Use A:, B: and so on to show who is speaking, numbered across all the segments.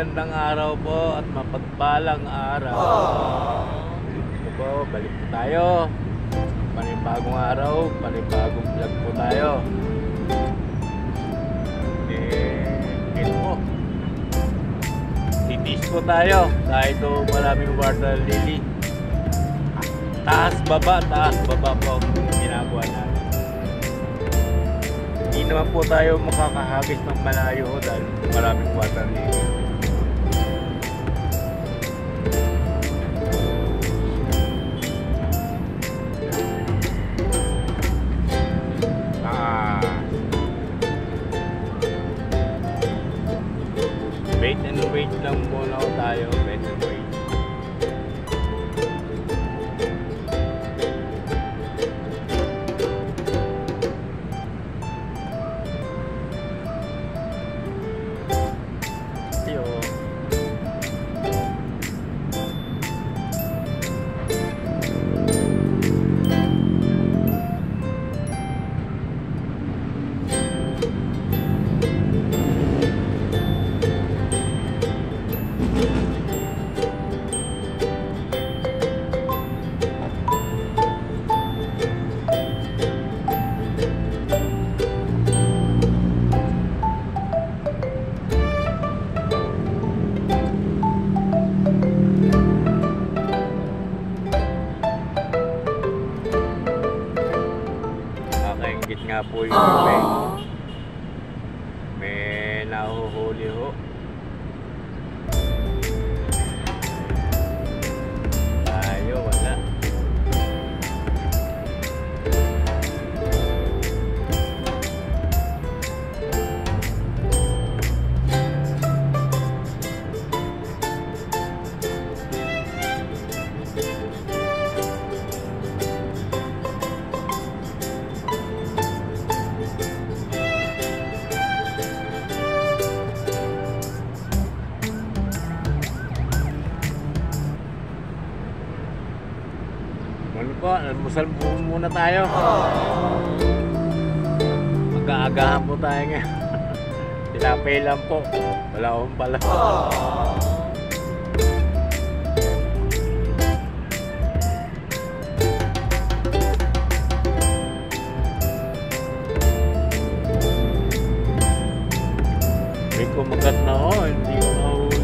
A: magandang araw po at mapagpalang araw. Ito po, balik po tayo. Panibagong araw, panibagong vlog po tayo. Ito po. Titis po tayo. Dahil ito maraming water lily. Taas baba po ang ginagawa natin. Hindi naman po tayo makakahagis ng malayo dahil maraming water lily. Wait and wait lang muna tayo. Wait and wait. Nga po yung may nahuhuli ho. Tayo wala. Ano po, almusal po muna tayo. Mag-aagahan po tayo nga. Tinapay lang po. Wala akong pala. May kumagat na ako. Hindi ko mahuli.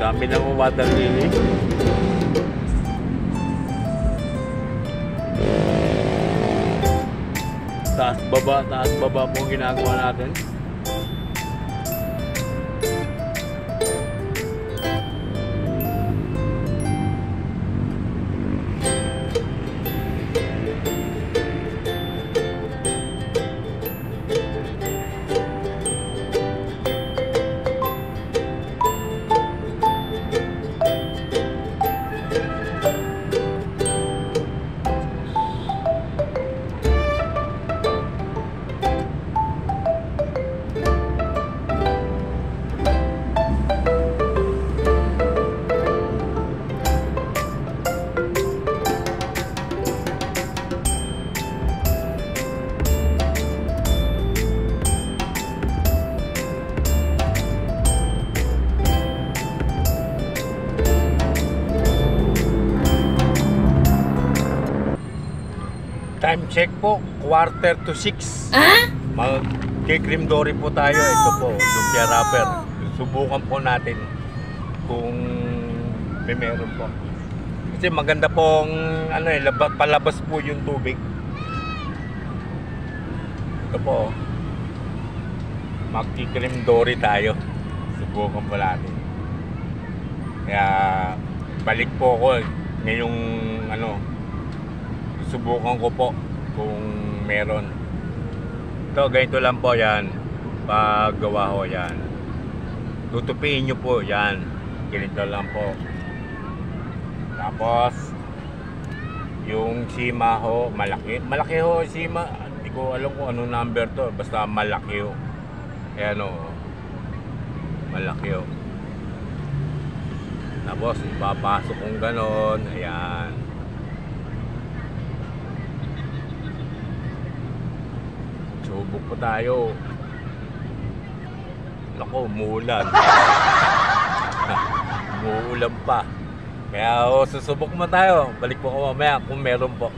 A: Dami ng water lily. Taas baba po ginagawa natin. Time check po, 5:45. Mag-cream dory po tayo. Ito po, lumpia wrapper. Subukan po natin kung may meron po. Kasi maganda pong palabas po yung tubig. Ito po, mag-cream dory tayo. Subukan po natin. Kaya balik po ako ngayong subukan ko po kung meron. Ito, ganito lang po yan. Paggawa ko yan. Tutupiin nyo po yan. Ganito lang po. Tapos, yung sima ho, malaki. Malaki ho sima. Hindi ko alam kung anong number to. Basta malaki o. Ayan o. Malaki o. Tapos ipapasok kong ganon. Ayan. Subok po tayo. Naku, umuulan. Umuulan pa. Kaya susubok mo tayo. Balik po ako mamaya kung meron po.